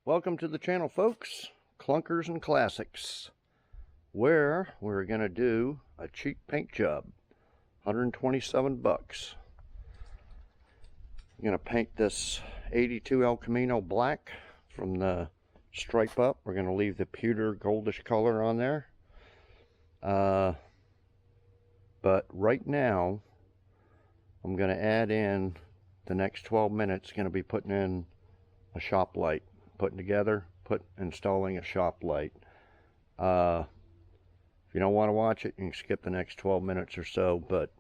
Welcome to the channel, folks. Clunkers and Classics, where we're going to do a cheap paint job. 127 bucks. I'm going to paint this 82 El Camino black from the stripe up. We're going to leave the pewter goldish color on there. But right now, I'm going to add in the next 12 minutes, going to be putting in a shop light. Installing a shop light. If you don't want to watch it, you can skip the next 12 minutes or so, but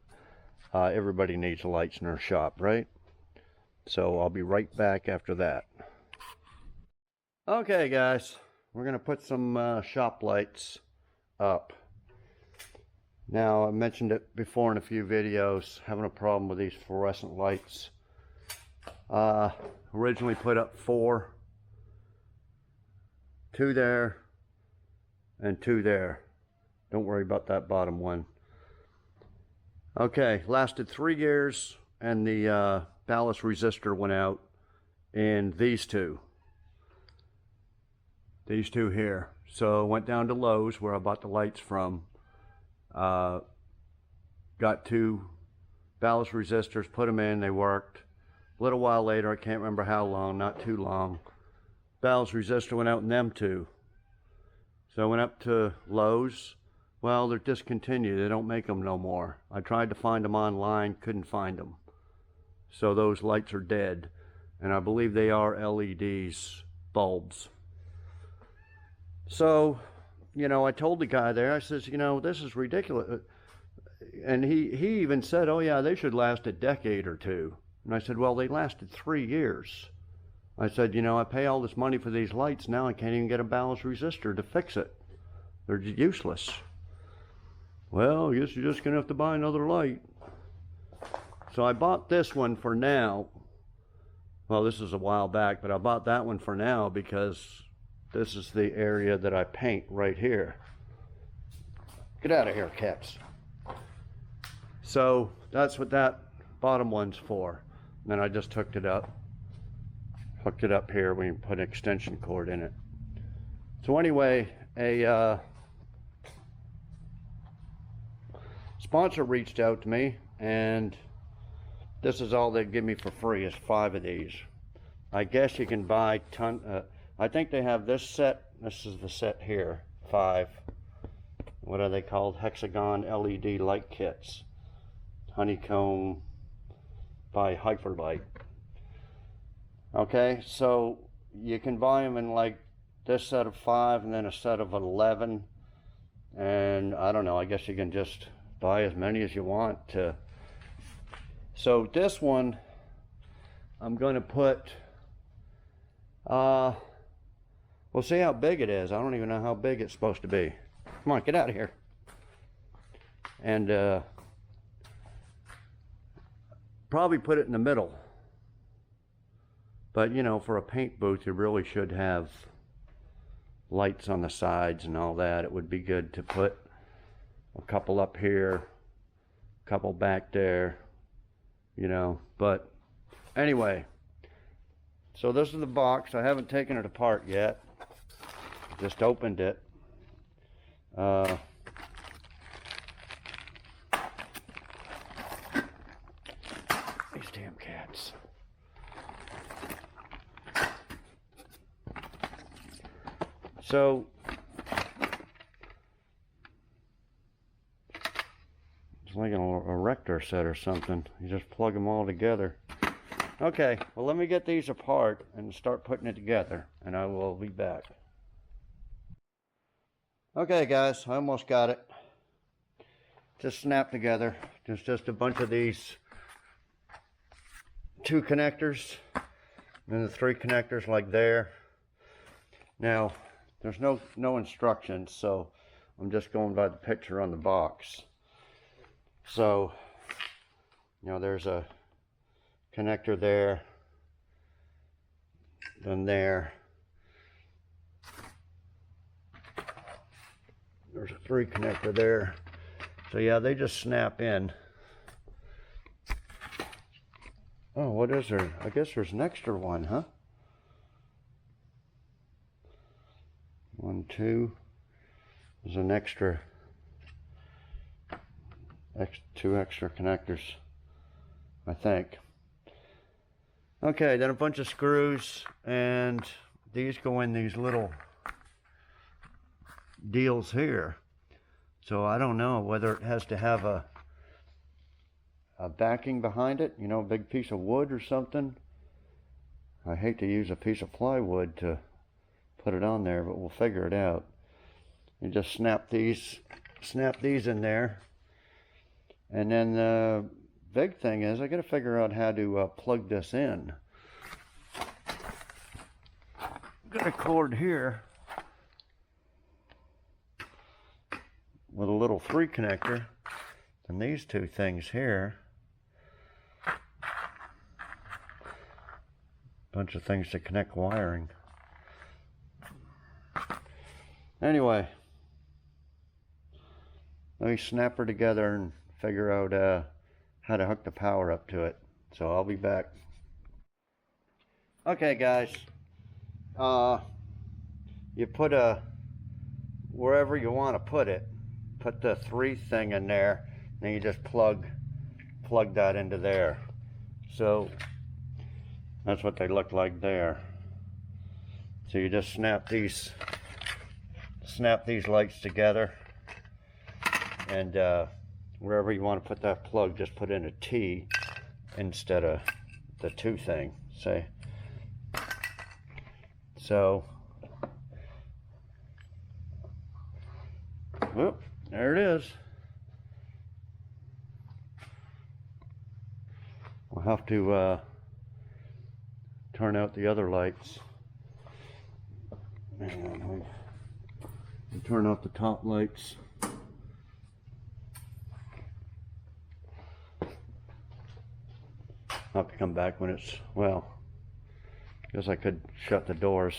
everybody needs lights in their shop, right? So I'll be right back after that. Okay, guys, we're going to put some shop lights up. Now, I mentioned it before in a few videos, having a problem with these fluorescent lights. Originally put up 4. 2 there and 2 there. Don't worry about that bottom one. Okay, lasted 3 years and the ballast resistor went out in these two here. So went down to Lowe's where I bought the lights from, got 2 ballast resistors, put them in, they worked. A little while later, I can't remember how long, not too long, ballast resistor went out in them too. So I went up to Lowe's. Well, they're discontinued. They don't make them no more. I tried to find them online, couldn't find them. So those lights are dead. And I believe they are LEDs, bulbs. So, you know, I told the guy there, I says, you know, this is ridiculous. And he even said, oh yeah, they should last a decade or 2. And I said, well, they lasted 3 years. I said, you know, I pay all this money for these lights, now I can't even get a ballast resistor to fix it. They're useless. Well, I guess you're just gonna have to buy another light. So I bought this one for now. Well, this is a while back, but I bought that one for now because this is the area that I paint right here. Get out of here, cats. So that's what that bottom one's for. And then I just hooked it up here. We can put an extension cord in it. So anyway, a sponsor reached out to me, and this is all they give me for free is 5 of these. I guess you can buy I think they have this set. This is the set here, 5. What are they called? Hexagon LED light kits. Honeycomb by Hyperlite. Okay, so you can buy them in like this set of 5 and then a set of 11, and I don't know, I guess you can just buy as many as you want to. So this one I'm going to put, we'll see how big it is. I don't even know how big it's supposed to be. Come on, get out of here. And probably put it in the middle. But, you know, for a paint booth, you really should have lights on the sides and all that. It would be good to put a couple up here, a couple back there, you know. But anyway, so this is the box. I haven't taken it apart yet. Just opened it. These damn cats. So it's like an erector set or something. You just plug them all together. Okay, well, let me get these apart and start putting it together, and I will be back. Okay, guys, I almost got it. Just snapped together. There's just a bunch of these 2 connectors and the 3 connectors like there. Now, there's no instructions, so I'm just going by the picture on the box. So, you know, there's a connector there, then there. There's a 3 connector there. So yeah, they just snap in. Oh, what is there? I guess there's an extra one, huh? two. There's an extra, two extra connectors, I think. Okay, then a bunch of screws, and these go in these little deals here. So I don't know whether it has to have a backing behind it, you know, a big piece of wood or something. I hate to use a piece of plywood to put it on there, but we'll figure it out. You just snap these in there. And then the big thing is I got to figure out how to plug this in. Got a cord here with a little 3 connector, and these two things here. Bunch of things to connect wiring. Anyway, let me snap her together and figure out how to hook the power up to it. So I'll be back. Okay guys, you put wherever you want to put it, put the 3 thing in there, then you just plug that into there. So that's what they look like there. So you just snap these lights together, and wherever you want to put that plug, just put in a T instead of the 2 thing, say. So, whoop, there it is. We'll have to turn out the other lights. And turn off the top lights. I'll have to come back when it's, well, guess I could shut the doors.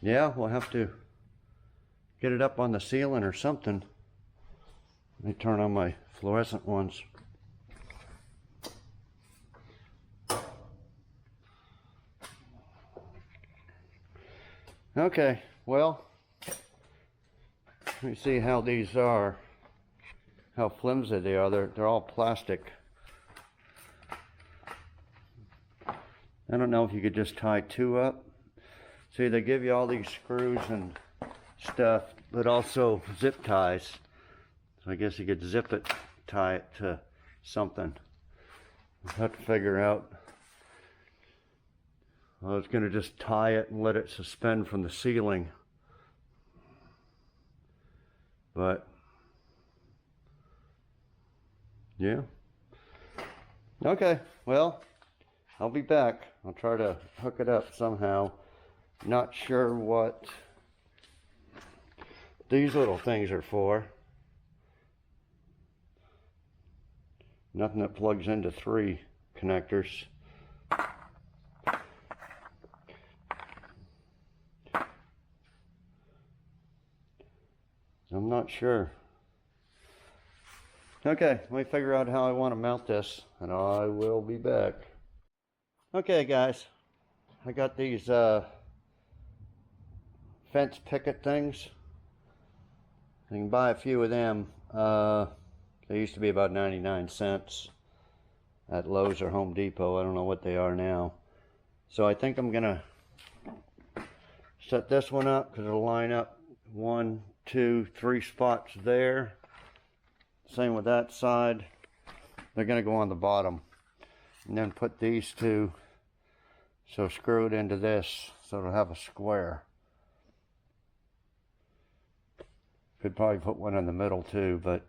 Yeah, we'll have to get it up on the ceiling or something. Let me turn on my fluorescent ones. Okay, well, let me see how these are, how flimsy they are. They're all plastic. I don't know if you could just tie 2 up. See, they give you all these screws and stuff, but also zip ties. So I guess you could zip it, tie it to something. I'll have to figure out. I was going to just tie it and let it suspend from the ceiling. But, yeah. Okay, well, I'll be back. I'll try to hook it up somehow. Not sure what these little things are for. Nothing that plugs into 3 connectors. I'm not sure. Okay, let me figure out how I want to mount this, and I will be back. Okay guys, I got these fence picket things. You can buy a few of them. They used to be about 99 cents at Lowe's or Home Depot. I don't know what they are now. So I think I'm gonna set this one up because it'll line up 1, 2, 3 spots there. Same with that side. They're gonna go on the bottom, and then put these 2, so screw it into this so it'll have a square. Could probably put one in the middle too, but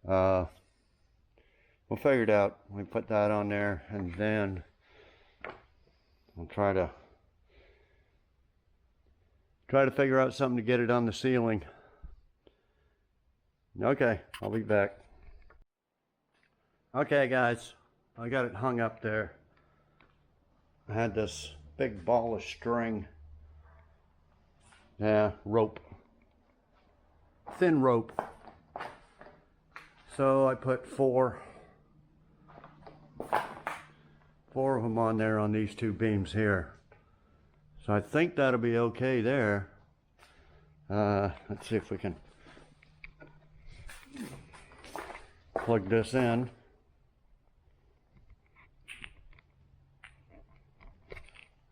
we'll figure it out. We put that on there, and then we'll try to figure out something to get it on the ceiling. Okay, I'll be back. Okay guys, I got it hung up there. I had this big ball of string. Yeah, rope. Thin rope. So I put four of them on there on these two beams here. So I think that'll be okay there. Let's see if we can plug this in.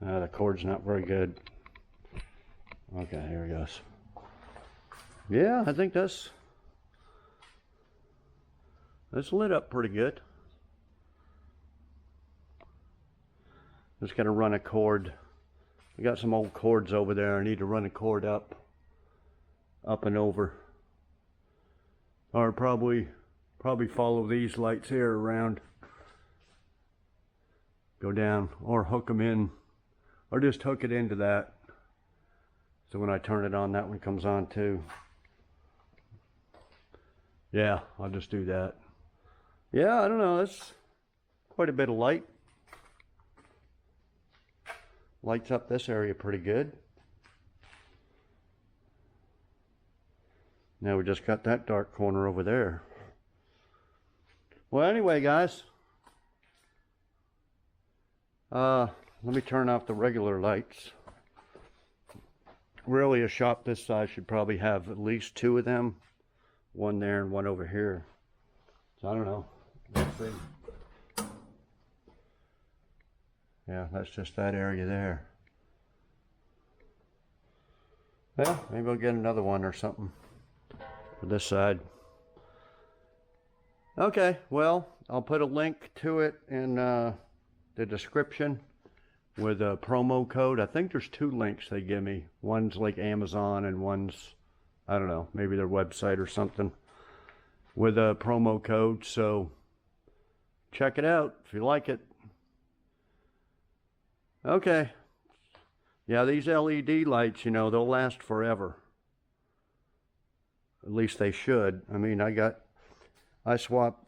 The cord's not very good. Okay, here it goes. Yeah, I think that's lit up pretty good. Just gotta run a cord. I got some old cords over there. I need to run a cord up and over. Or probably follow these lights here around. Go down or hook them in, or just hook it into that. So when I turn it on, that one comes on too. Yeah, I'll just do that. Yeah, I don't know, that's quite a bit of light. Lights up this area pretty good. Now we just got that dark corner over there. Well, anyway, guys, let me turn off the regular lights. Really, a shop this size should probably have at least two of them. One there and one over here. So I don't know. Let's see. Yeah, that's just that area there. Well, maybe I'll get another one or something for this side. Okay, well, I'll put a link to it in the description with a promo code. I think there's two links they give me. One's like Amazon and one's, I don't know, maybe their website or something with a promo code. So check it out if you like it. Okay. Yeah, these LED lights, you know, they'll last forever. At least they should. I mean, I swapped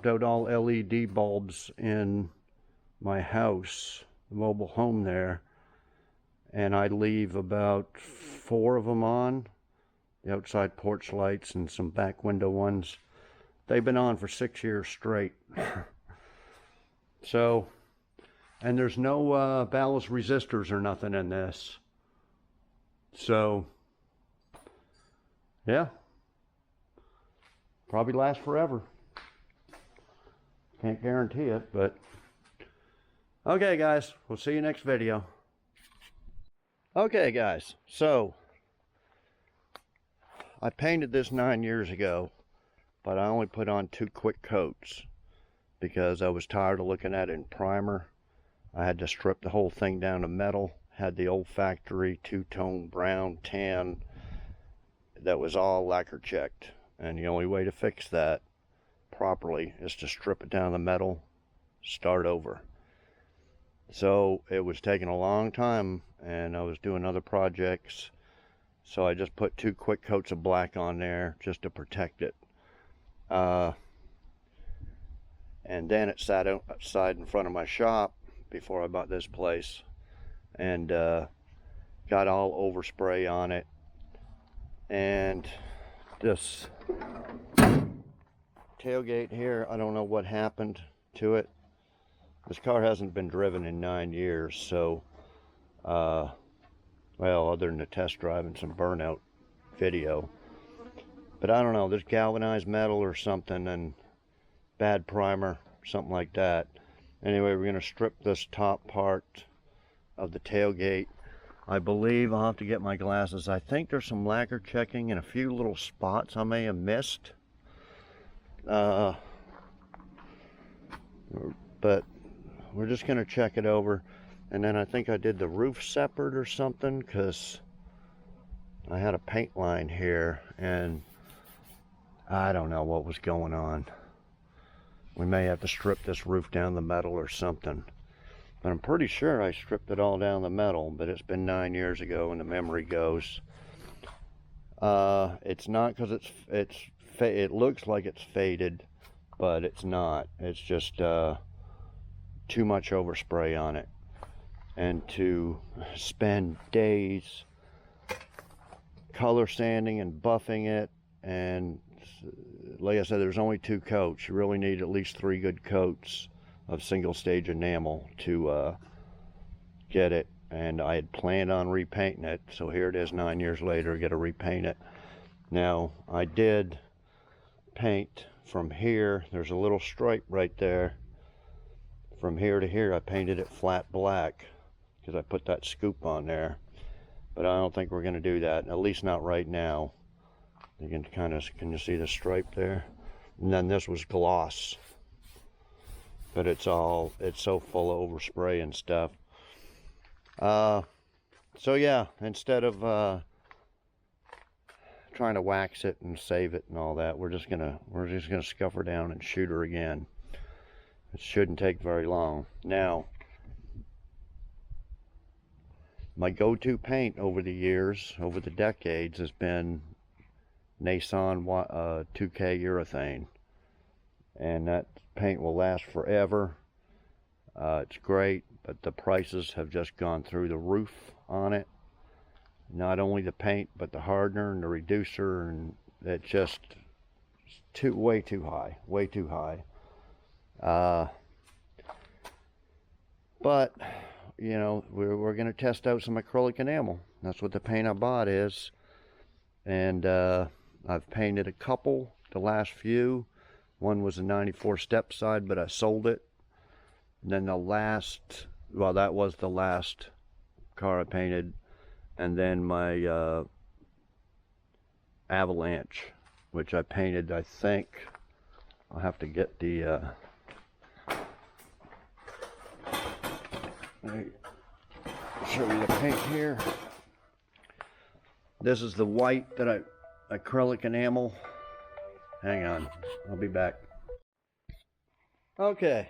out all LED bulbs in my house, the mobile home there, and I leave about 4 of them on, the outside porch lights and some back window ones. They've been on for 6 years straight. So, and there's no ballast resistors or nothing in this. So, yeah, probably last forever. Can't guarantee it, but okay, guys, we'll see you next video. Okay, guys, so I painted this 9 years ago, but I only put on 2 quick coats because I was tired of looking at it in primer. I had to strip the whole thing down to metal. Had the old factory two-tone brown tan that was all lacquer checked, and the only way to fix that properly is to strip it down to metal, start over. So it was taking a long time, and I was doing other projects, so I just put 2 quick coats of black on there just to protect it. And then it sat outside in front of my shop before I bought this place, and got all overspray on it. And this tailgate here, I don't know what happened to it. This car hasn't been driven in 9 years, so well, other than the test drive and some burnout video, but I don't know, there's galvanized metal or something and bad primer, something like that. Anyway, we're going to strip this top part of the tailgate. I believe I'll have to get my glasses. I think there's some lacquer checking and a few little spots I may have missed. But we're just going to check it over. And then I think I did the roof separate or something, because I had a paint line here and I don't know what was going on. We may have to strip this roof down the metal or something. But I'm pretty sure I stripped it all down the metal, but it's been 9 years ago and the memory goes. It's not, because it looks like it's faded, but it's not. It's just too much overspray on it. And to spend days color sanding and buffing it, and like I said, there's only 2 coats. You really need at least 3 good coats of single stage enamel to get it. And I had planned on repainting it, so here it is 9 years later. I got to repaint it. Now I did paint from here. There's a little stripe right there. From here to here I painted it flat black because I put that scoop on there, but I don't think we're going to do that, at least not right now. You can kind of, can you see the stripe there? And then this was gloss, but it's so full of overspray and stuff. So yeah, instead of trying to wax it and save it and all that, we're just gonna scuff her down and shoot her again. It shouldn't take very long. Now, my go-to paint over the years, over the decades, has been Nason 2K urethane, and that paint will last forever. It's great, but the prices have just gone through the roof on it. Not only the paint, but the hardener and the reducer, and it's just way too high, way too high. But you know, we're going to test out some acrylic enamel. That's what the paint I bought is. And I've painted a couple, the last few. One was a 94 step side, but I sold it. And then the last, well, that was the last car I painted. And then my Avalanche, which I painted, I think. I'll have to get the let me show you the paint here. This is the white that I acrylic enamel. Hang on, I'll be back. Okay,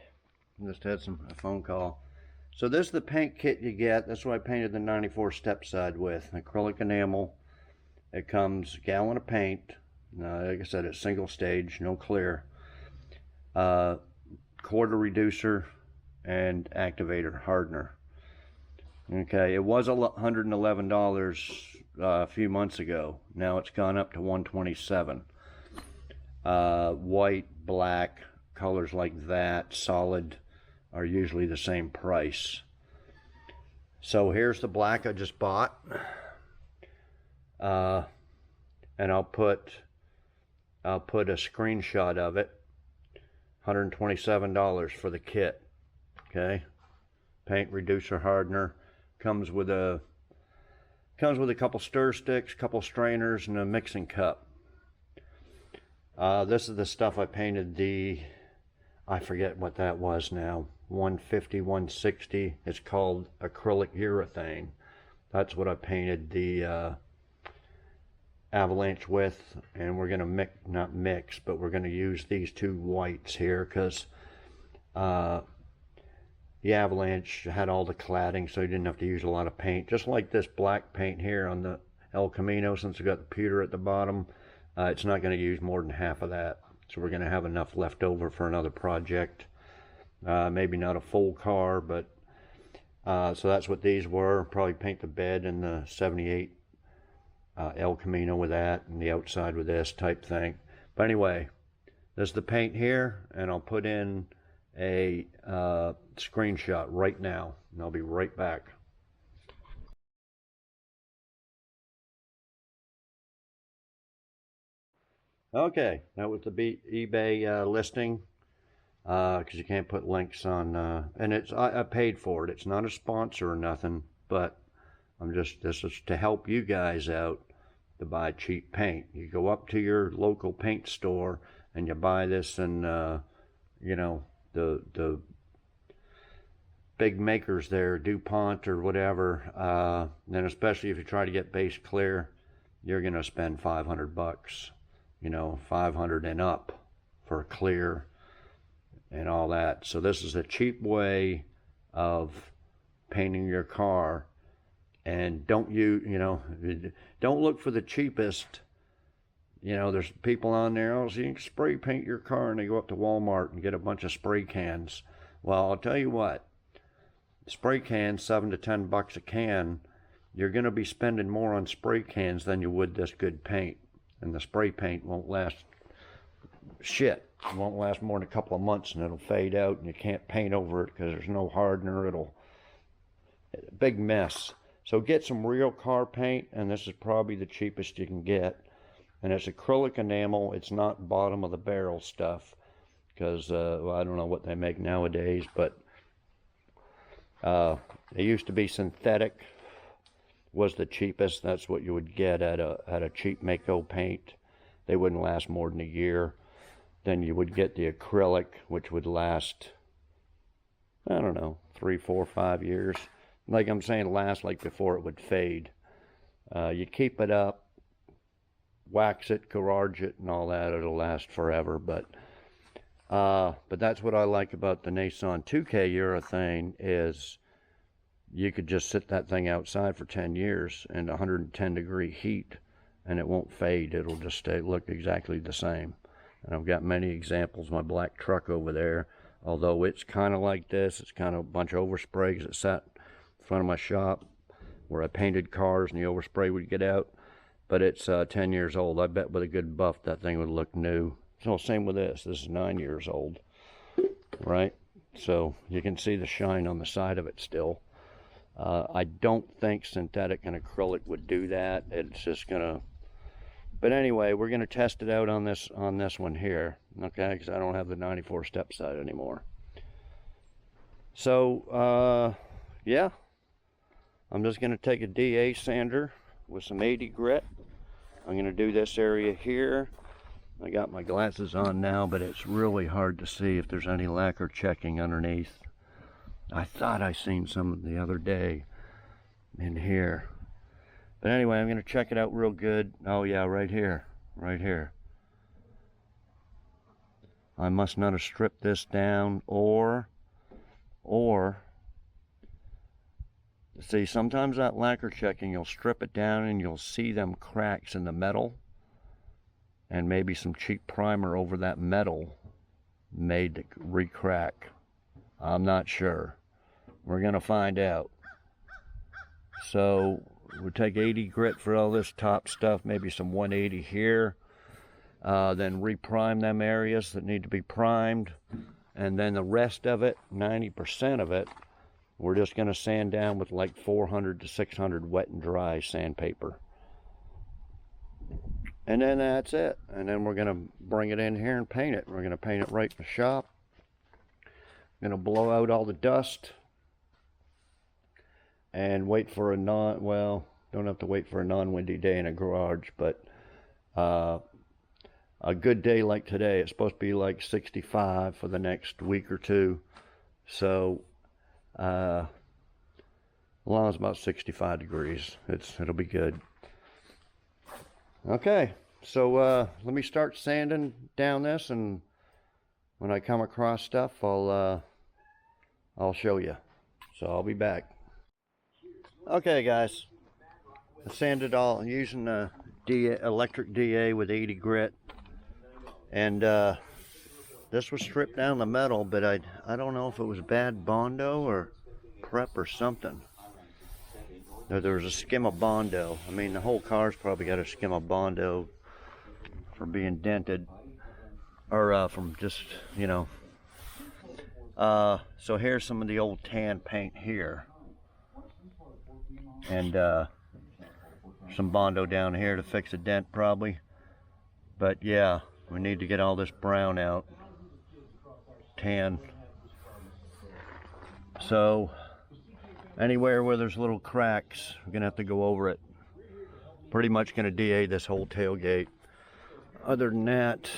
just had a phone call. So this is the paint kit you get. That's what I painted the 94 step side with. Acrylic enamel. It comes a gallon of paint. Like I said, it's single stage, no clear. Quarter reducer and activator hardener. Okay, it was $111 a few months ago. Now it's gone up to $127. White, black, colors like that, solid, are usually the same price. So here's the black I just bought. And I'll put a screenshot of it. $127 for the kit. Okay, paint, reducer, hardener. Comes with a couple stir sticks, couple strainers, and a mixing cup. This is the stuff I painted I forget what that was now, 150, 160. It's called acrylic urethane. That's what I painted the Avalanche with, and we're gonna not mix, but we're gonna use these 2 whites here because the Avalanche had all the cladding, so you didn't have to use a lot of paint. Just like this black paint here on the El Camino, since we got the pewter at the bottom, it's not going to use more than half of that. So we're going to have enough left over for another project. Maybe not a full car, but so that's what these were. Probably paint the bed in the 78 El Camino with that, and the outside with this type thing. But anyway, this is the paint here, and I'll put in a screenshot right now, and I'll be right back. Okay, that was the eBay listing, because you can't put links on, and I paid for it. It's not a sponsor or nothing, but this is to help you guys out to buy cheap paint. You go up to your local paint store and you buy this, and you know, the big makers there, DuPont or whatever, then especially if you try to get base clear, you're gonna spend $500, you know, 500 and up for clear and all that. So this is a cheap way of painting your car. And don't look for the cheapest You know, there's people on there, oh, so you can spray paint your car, and they go up to Walmart and get a bunch of spray cans. Well, I'll tell you what, spray cans, $7 to $10 a can, you're going to be spending more on spray cans than you would this good paint. And the spray paint won't last shit. It won't last more than a couple of months, and it'll fade out, and you can't paint over it because there's no hardener. Big mess. So get some real car paint, and this is probably the cheapest you can get. And it's acrylic enamel. It's not bottom of the barrel stuff, because well, I don't know what they make nowadays, but it used to be synthetic was the cheapest. That's what you would get at a cheap Mako paint. They wouldn't last more than a year. Then you would get the acrylic, which would last, I don't know, 3, 4, 5 years. Like I'm saying, last like before it would fade. You keep it up, wax it, garage it, and all that. It'll last forever. But that's what I like about the Nason 2K urethane is you could just sit that thing outside for 10 years in 110-degree heat, and it won't fade. It'll just look exactly the same. And I've got many examples. My black truck over there, although it's kind of like this, it's kind of a bunch of overspray because it sat in front of my shop where I painted cars and the overspray would get out. But it's 10 years old. I bet with a good buff that thing would look new. So same with this. This is 9 years old, right? So you can see the shine on the side of it still. I don't think synthetic and acrylic would do that. It's just gonna. But anyway, we're gonna test it out on this one here, okay? Because I don't have the 94 step side anymore. So yeah, I'm just gonna take a DA sander with some 80 grit. I'm gonna do this area here. I got my glasses on now, but it's really hard to see if there's any lacquer checking underneath. I thought I seen some the other day in here. But anyway, I'm going to check it out real good. Oh yeah, right here. Right here. I must not have stripped this down or see, sometimes that lacquer checking, you'll strip it down and you'll see them cracks in the metal. And maybe some cheap primer over that metal made to re-crack. I'm not sure. We're gonna find out. So we'll take 80 grit for all this top stuff, maybe some 180 here. Then re-prime them areas that need to be primed. And then the rest of it, 90% of it, we're just gonna sand down with like 400 to 600 wet and dry sandpaper. And then that's it. And then we're gonna bring it in here and paint it. We're gonna paint it right in the shop. I'm gonna blow out all the dust and wait for a well, don't have to wait for a non-windy day in a garage, but a good day like today, it's supposed to be like 65 for the next week or two. So as long as it's about 65 degrees, it'll be good. Okay, so let me start sanding down this, and when I come across stuff, I'll show you. So I'll be back. Okay, guys, I sanded all using the electric DA with 80 grit, and this was stripped down the metal, but I don't know if it was bad Bondo or prep or something. There was a skim of Bondo. I mean, the whole car's probably got a skim of Bondo for being dented, or from just, you know. So here's some of the old tan paint here, and some Bondo down here to fix a dent probably. But yeah, we need to get all this brown out, tan. So anywhere where there's little cracks, we're gonna have to go over it. Pretty much gonna DA this whole tailgate. Other than that,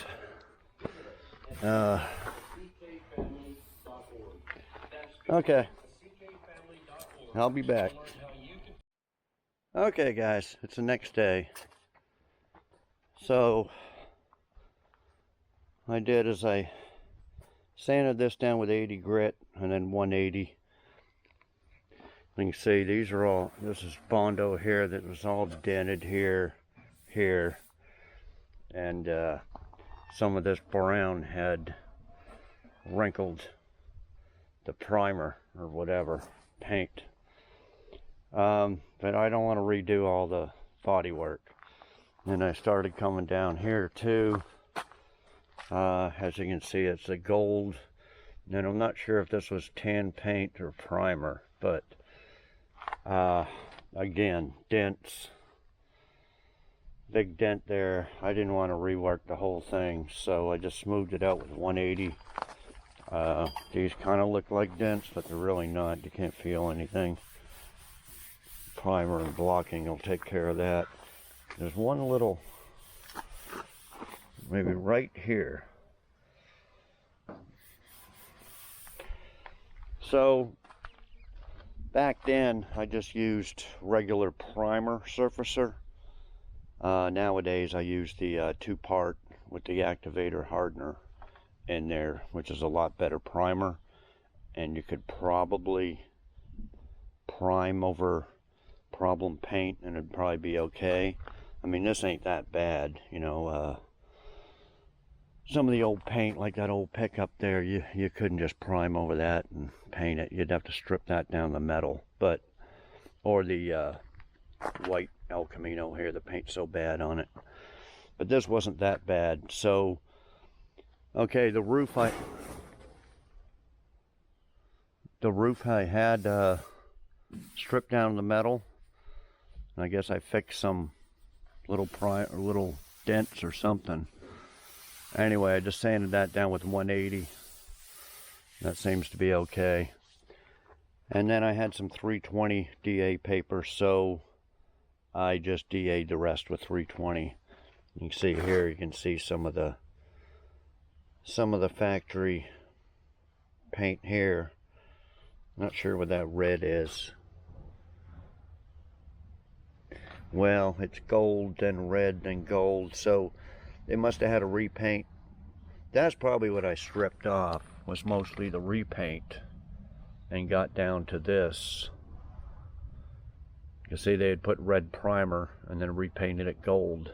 okay, I'll be back. Okay guys, it's the next day. So I did is I sanded this down with 80 grit and then 180. You can see these are all, this is Bondo here that was all dented here, here. and some of this brown had wrinkled the primer or whatever paint. But I don't want to redo all the body work. And I started coming down here too. As you can see, it's a gold, and I'm not sure if this was tan paint or primer, but again, dents, big dent there. I didn't want to rework the whole thing, so I just smoothed it out with 180. These kind of look like dents, but they're really not. You can't feel anything. Primer and blocking will take care of that. There's one little, maybe right here. So back then I just used regular primer surfacer. Nowadays I use the 2-part with the activator hardener in there, which is a lot better primer, and you could probably prime over problem paint and it'd probably be okay. I mean, this ain't that bad, you know. Some of the old paint, like that old pickup there, you couldn't just prime over that and paint it. You'd have to strip that down the metal, but, or the white El Camino here, the paint's so bad on it. But this wasn't that bad. So okay, the roof I had stripped down the metal, and I guess I fixed some little dents or something. Anyway, I just sanded that down with 180. That seems to be okay. And then I had some 320 DA paper, so I just DA'd the rest with 320. You can see here, you can see some of the factory paint here. Not sure what that red is. Well, it's gold, then red, then gold, so they must have had a repaint. That's probably what I stripped off, was mostly the repaint, and got down to this. You see, they had put red primer and then repainted it gold.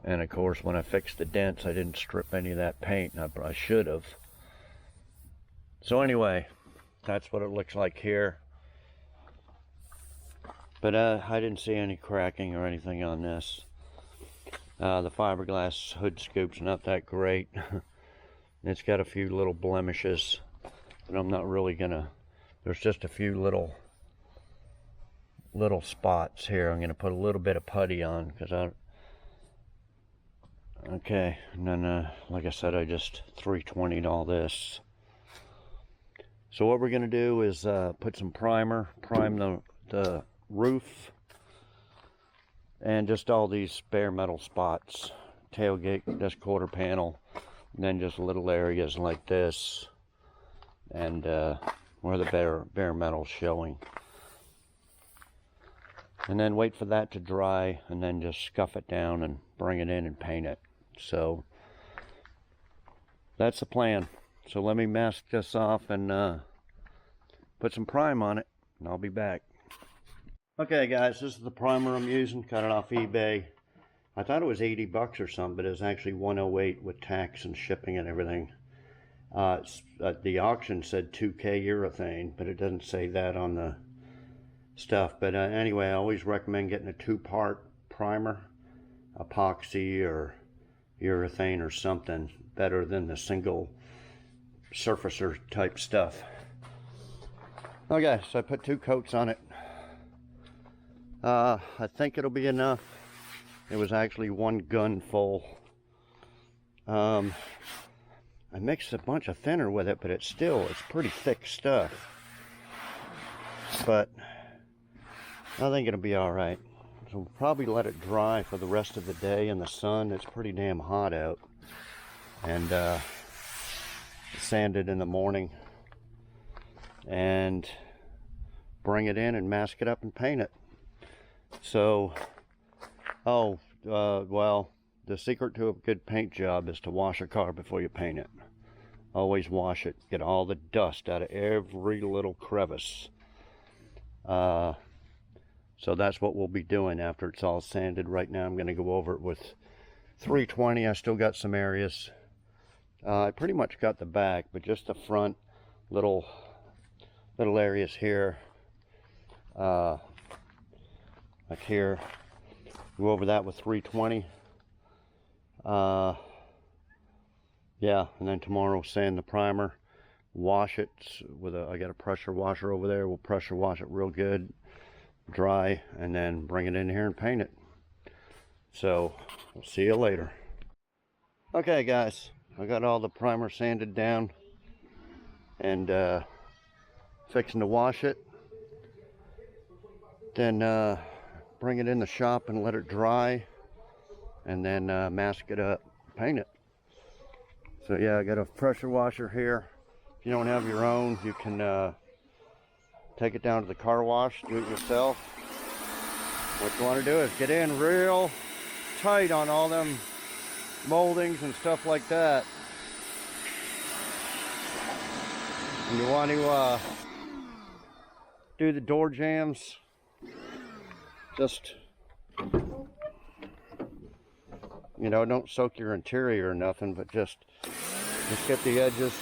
And of course, when I fixed the dents, I didn't strip any of that paint. I should have. So anyway, that's what it looks like here. But I didn't see any cracking or anything on this. The fiberglass hood scoop's not that great. It's got a few little blemishes, but I'm not really gonna, there's just a few little spots here. I'm gonna put a little bit of putty on, because okay, and then like I said, I just 320'd all this. So what we're gonna do is put some primer, prime the roof, and just all these bare metal spots, tailgate, this quarter panel, and then just little areas like this, and where the bare metal's showing. And then wait for that to dry, and then just scuff it down and bring it in and paint it. So that's the plan. So let me mask this off and put some prime on it, and I'll be back. Okay guys, this is the primer I'm using. Got it off eBay. I thought it was 80 bucks or something, but it was actually 108 with tax and shipping and everything. The auction said 2K urethane, but it doesn't say that on the stuff. But anyway, I always recommend getting a 2-part primer, epoxy or urethane or something, better than the single surfacer type stuff. Okay, so I put 2 coats on it. I think it'll be enough. It was actually 1 gun full. I mixed a bunch of thinner with it, but it's pretty thick stuff. But I think it'll be alright. So we'll probably let it dry for the rest of the day in the sun. It's pretty damn hot out. And sand it in the morning. And bring it in and mask it up and paint it. So, well, the secret to a good paint job is to wash a car before you paint it. Always wash it. Get all the dust out of every little crevice. So that's what we'll be doing after it's all sanded. Right now I'm going to go over it with 320. I still got some areas. I pretty much got the back, but just the front little areas here, like here, go over that with 320. Yeah, and then tomorrow sand the primer, wash it with I got a pressure washer over there. We'll pressure wash it real good, dry, and then bring it in here and paint it. So we'll see you later. Okay guys, I got all the primer sanded down and fixing to wash it. Then bring it in the shop and let it dry, and then mask it up, paint it. So yeah, I got a pressure washer here. If you don't have your own, you can take it down to the car wash, do it yourself. What you want to do is get in real tight on all them moldings and stuff like that. And you want to do the door jambs. Just, you know, don't soak your interior or nothing, but just get the edges.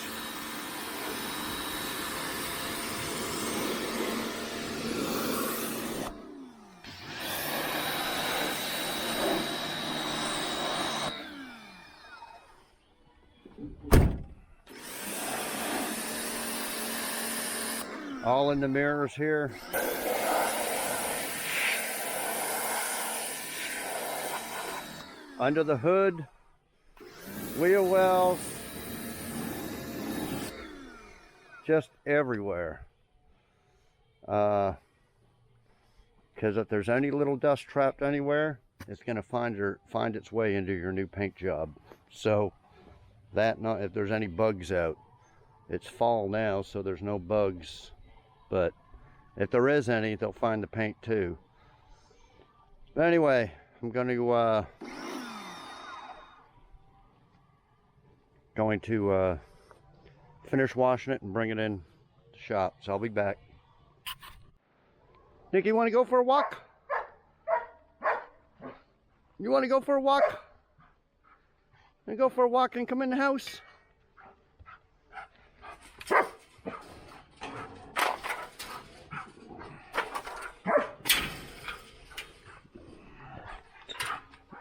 All in the mirrors here. Under the hood, wheel wells, just everywhere. Because if there's any little dust trapped anywhere, it's going to find its way into your new paint job. So that, not if there's any bugs out. It's fall now, so there's no bugs. But if there is any, they'll find the paint too. But anyway, I'm going to finish washing it and bring it in the shop. So I'll be back. Nick, you want to go for a walk? You want to go for a walk? You go for a walk and come in the house?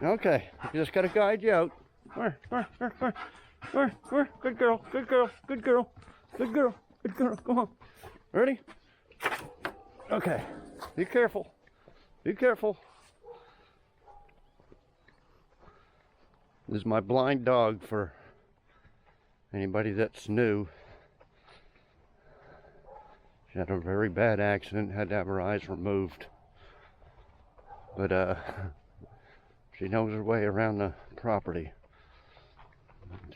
Okay, just gotta guide you out. Where? Good girl, good girl, good girl, good girl, good girl. Come on. Ready? Okay. Be careful. Be careful. This is my blind dog, for anybody that's new. She had a very bad accident, had to have her eyes removed. But she knows her way around the property.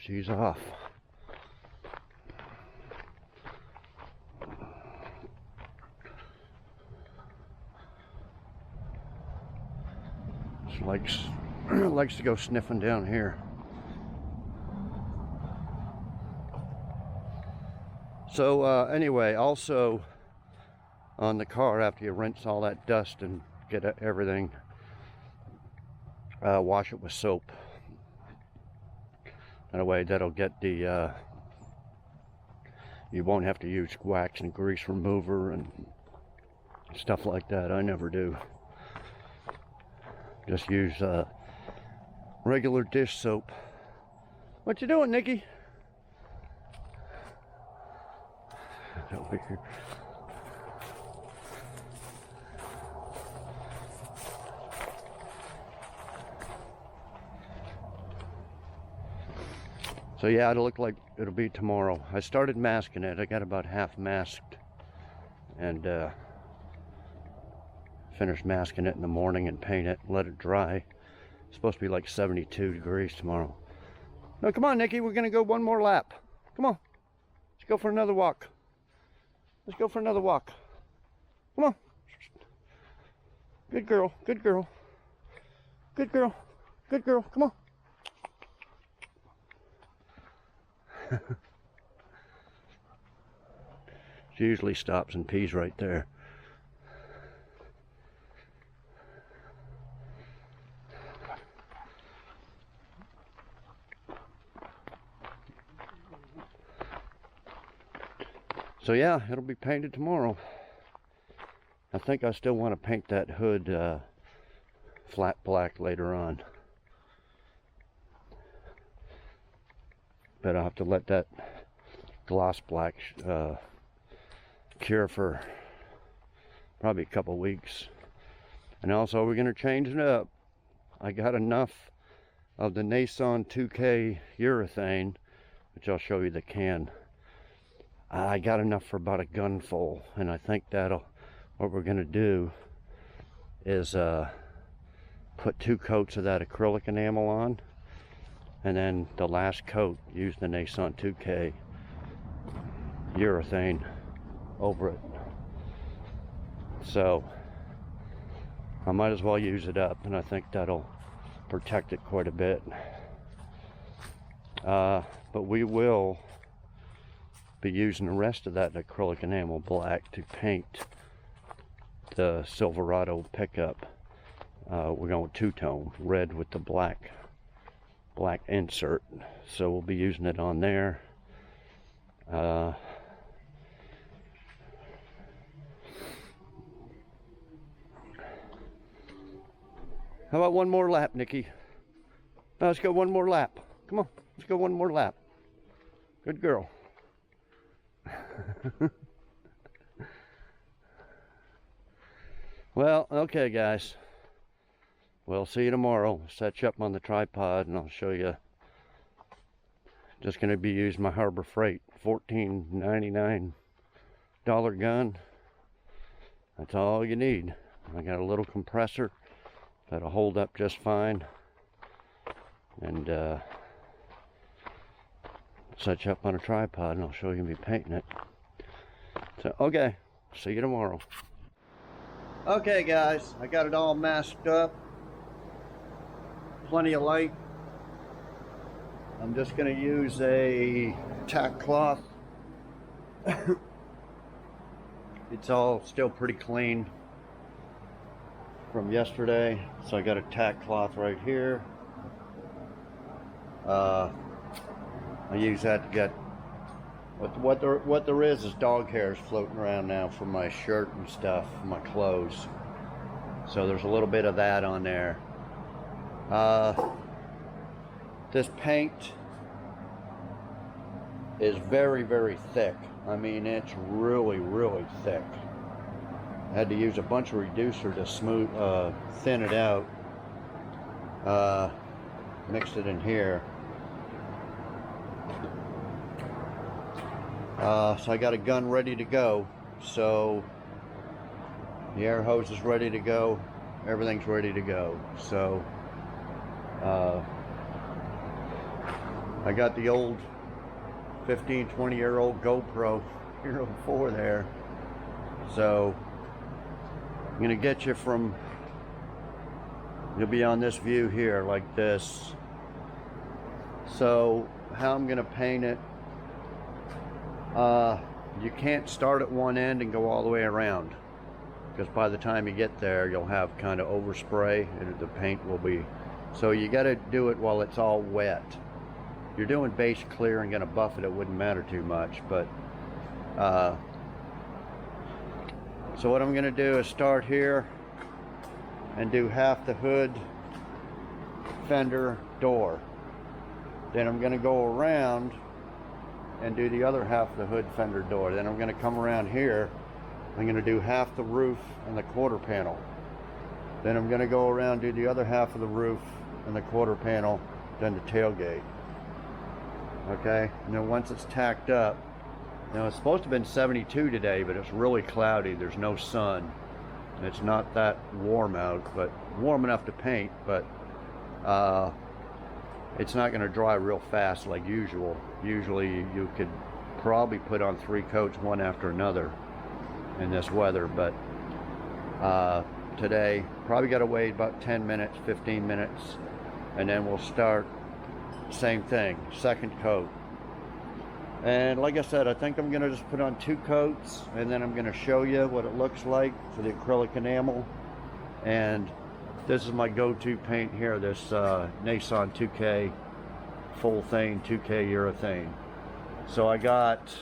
She's off. She likes to go sniffing down here. So anyway, also on the car, after you rinse all that dust and get everything, wash it with soap. That way that'll get the you won't have to use wax and grease remover and stuff like that. I never do. Just use regular dish soap. What you doing, Nikki? Over here. So yeah, it'll look like it'll be tomorrow. I started masking it. I got about half masked, and finished masking it in the morning and paint it, let it dry. It's supposed to be like 72 degrees tomorrow. No, come on, Nikki, we're gonna go one more lap. Come on, let's go for another walk. Let's go for another walk. Come on. Good girl, good girl. Good girl, good girl, come on. She usually stops and pees right there. So yeah, it'll be painted tomorrow. I think I still want to paint that hood flat black later on. But I'll have to let that gloss black cure for probably a couple weeks. And also we're going to change it up. I got enough of the Nason 2K urethane, which I'll show you the can. I got enough for about a gunful, and I think that'll, what we're going to do is put 2 coats of that acrylic enamel on, and then the last coat use the Nason 2K urethane over it. So I might as well use it up, and I think that'll protect it quite a bit. But we will be using the rest of that acrylic enamel black to paint the Silverado pickup. We're going two-tone, red with the black insert. So we'll be using it on there. How about one more lap, Nikki? Now let's go one more lap. Come on, let's go one more lap. Good girl. Well, okay guys. We'll see you tomorrow. Set you up on the tripod and I'll show you. Just going to be using my Harbor Freight $14.99 gun. That's all you need. I got a little compressor that'll hold up just fine. And set you up on a tripod and I'll show you me painting it. So, okay, see you tomorrow. Okay guys, I got it all masked up. Plenty of light. I'm just going to use a tack cloth. It's all still pretty clean from yesterday, so I got a tack cloth right here. I use that to get what there is dog hairs floating around now from my shirt and stuff, my clothes. So there's a little bit of that on there. This paint is very, very thick. I mean, it's really, really thick. I had to use a bunch of reducer to smooth, thin it out. Mixed it in here. So I got a gun ready to go. So the air hose is ready to go. Everything's ready to go. So I got the old 15-20-year-old GoPro Hero 4 there. So I'm gonna get you from, you'll be on this view here like this. So how I'm gonna paint it, you can't start at one end and go all the way around, because by the time you get there you'll have kind of overspray and the paint will be, so you got to do it while it's all wet. You're doing base clear and gonna buff it, it wouldn't matter too much. But so what I'm gonna do is start here and do half the hood, fender, door. Then I'm gonna go around and do the other half of the hood, fender, door. Then I'm gonna come around here. I'm gonna do half the roof and the quarter panel. Then I'm gonna go around, do the other half of the roof and the quarter panel, then the tailgate. Okay, and then once it's tacked up, now it's supposed to have been 72 today, but it's really cloudy. There's no sun. It's not that warm out, but warm enough to paint, but it's not going to dry real fast like usual. Usually you could probably put on 3 coats one after another in this weather, but today probably got to wait about 10 minutes, 15 minutes, and then we'll start. Same thing, second coat. And like I said, I think I'm gonna just put on 2 coats, and then I'm gonna show you what it looks like for the acrylic enamel. And this is my go-to paint here, this Nason 2K full thing, 2K urethane. So I got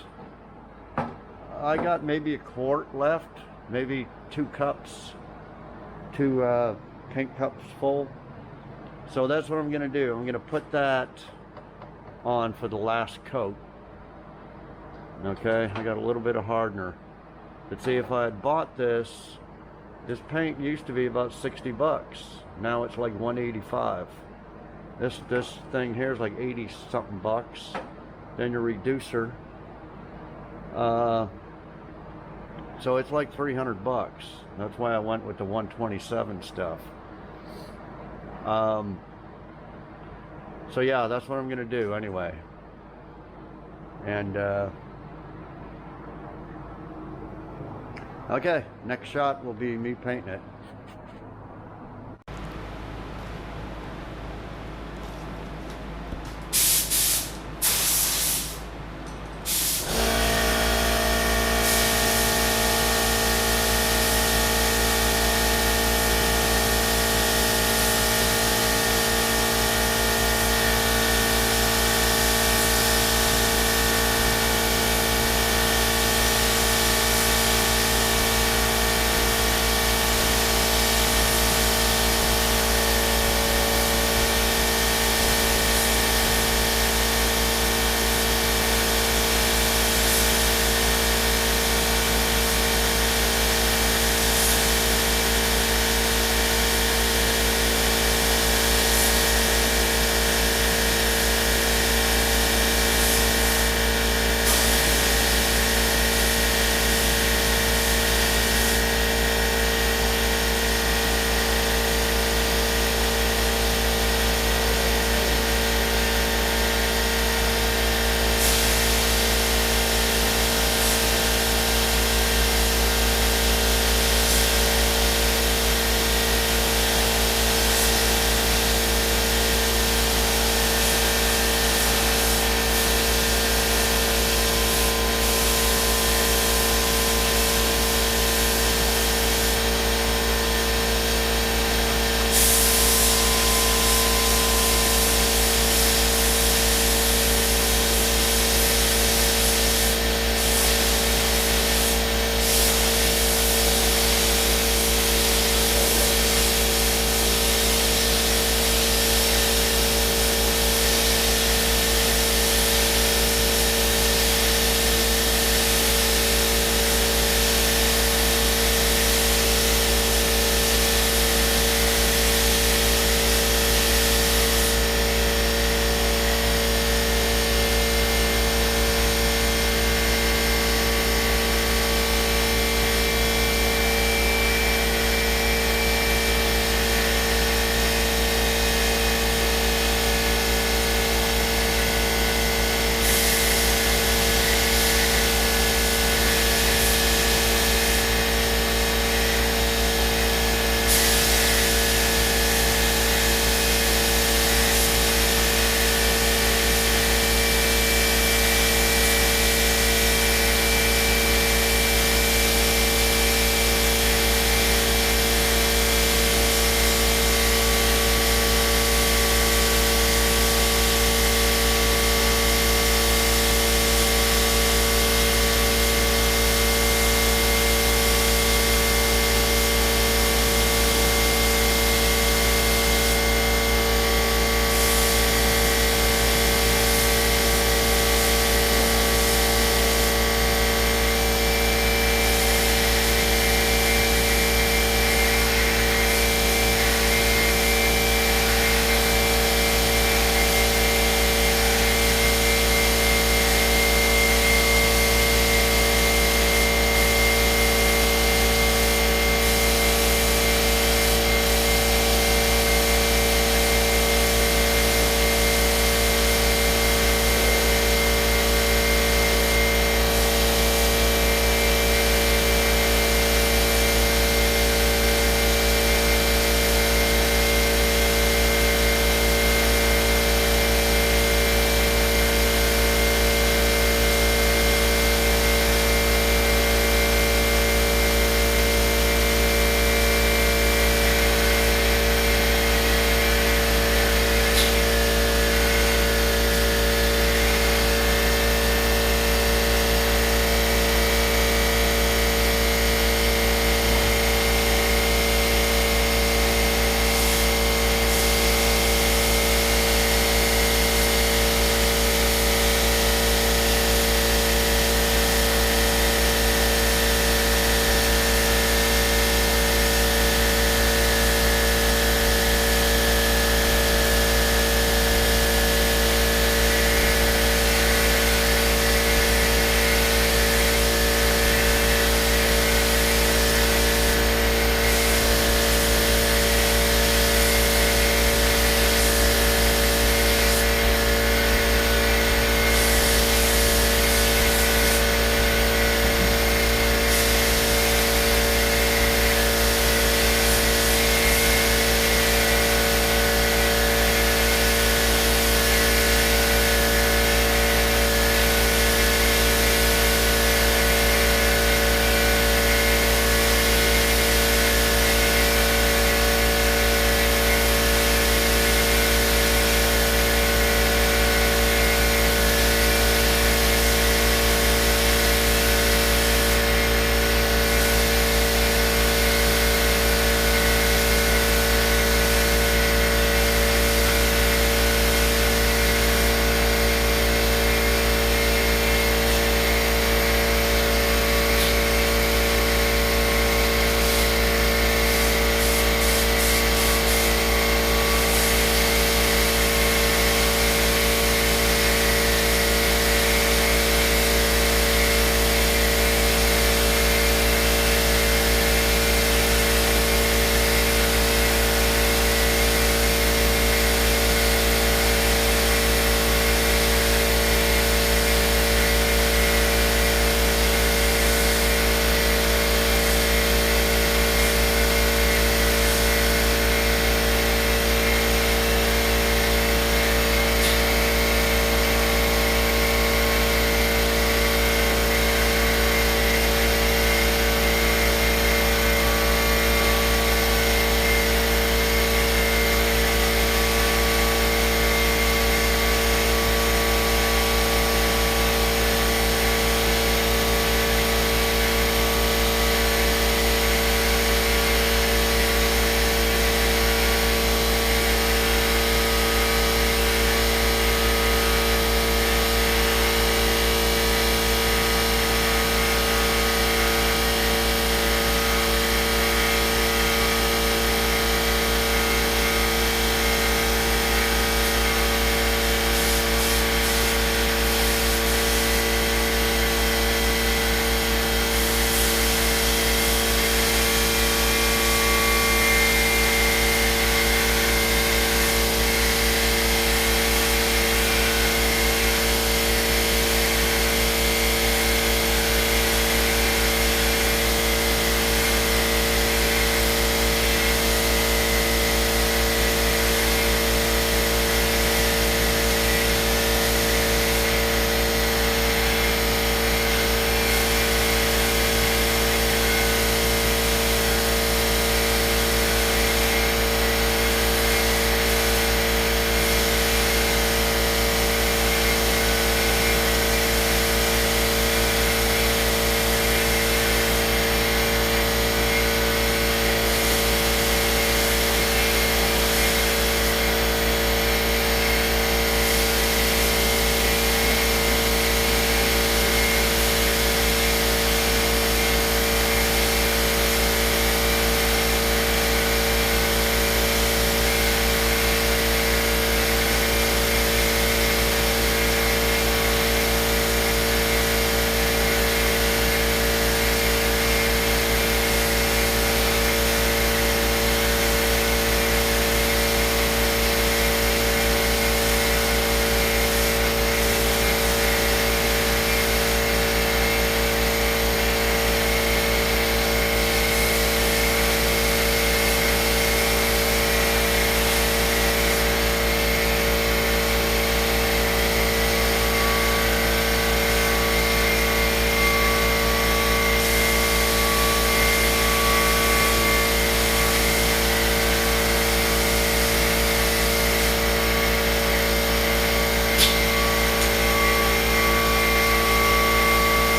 I got maybe a quart left, maybe 2 cups, 2 paint cups full. So that's what I'm gonna do. I'm gonna put that on for the last coat. Okay, I got a little bit of hardener. But see, if I had bought this paint used to be about 60 bucks. Now it's like 185. This thing here is like 80 something bucks. Then your reducer. So it's like 300 bucks. That's why I went with the 127 stuff. So yeah, that's what I'm gonna do anyway. And okay, next shot will be me painting it.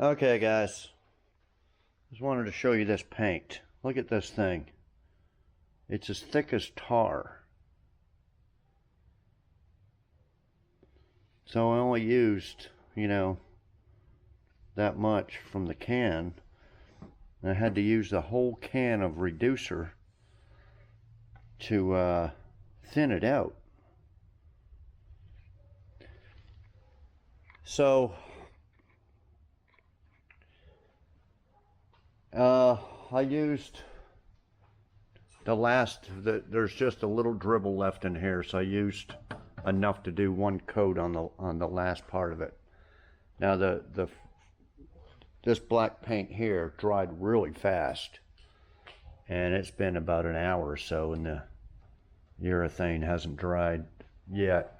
Okay, guys. Just wanted to show you this paint. Look at this thing. It's as thick as tar. So I only used, that much from the can. I had to use the whole can of reducer to thin it out. So I used there's just a little dribble left in here, so I used enough to do one coat on the last part of it. Now this black paint here dried really fast, and it's been about an hour or so, and the urethane hasn't dried yet.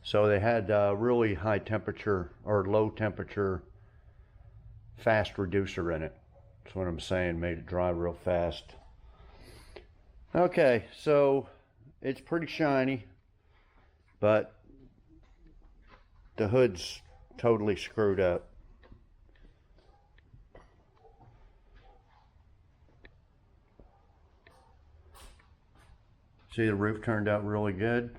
So they had really high temperature or low temperature fast reducer in it. That's what I'm saying, made it dry real fast. Okay, so it's pretty shiny, but the hood's totally screwed up. See, the roof turned out really good.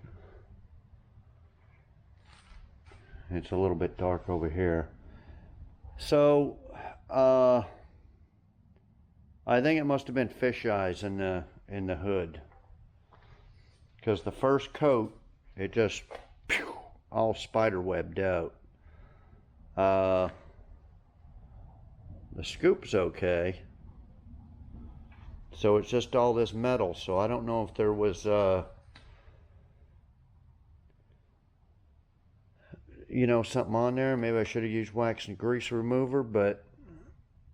It's a little bit dark over here. So, I think it must have been fish eyes in the hood, because the first coat, it just all spider webbed out. The scoop's okay, so it's just all this metal. So I don't know if there was something on there. Maybe I should have used wax and grease remover, but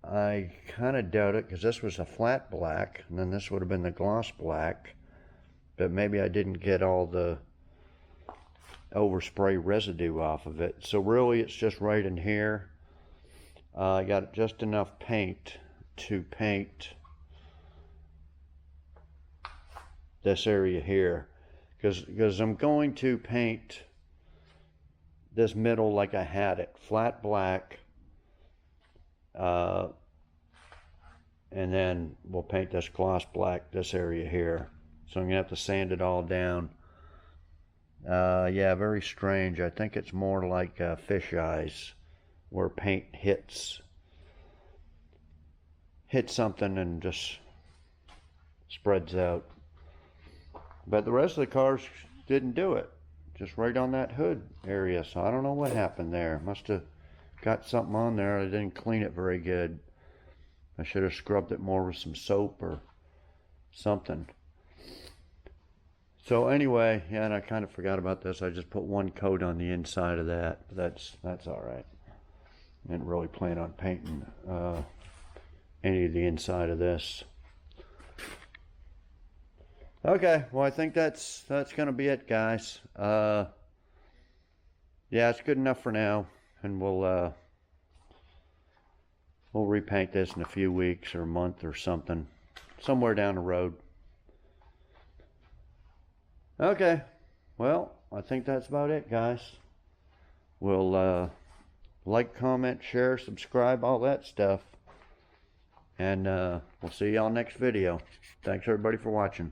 I kind of doubt it, because this was a flat black, and then this would have been the gloss black. But maybe I didn't get all the overspray residue off of it. So really, it's just right in here. I got just enough paint to paint this area here, because I'm going to paint this middle like I had it, flat black. And then we'll paint this gloss black, this area here. So I'm gonna have to sand it all down. Yeah, very strange. I think it's more like fish eyes, where paint hits something and just spreads out. But the rest of the cars didn't do it. Just right on that hood area. So I don't know what happened there. Must have got something on there. I didn't clean it very good. I should have scrubbed it more with some soap or something. So anyway, yeah, and I kind of forgot about this. I just put one coat on the inside of that. But that's all right. I didn't really plan on painting any of the inside of this. Okay, well, I think that's gonna be it, guys. Yeah, it's good enough for now, and we'll repaint this in a few weeks or a month or something, somewhere down the road. Okay, well, I think that's about it, guys. We'll like, comment, share, subscribe, all that stuff, and we'll see y'all next video. Thanks everybody for watching.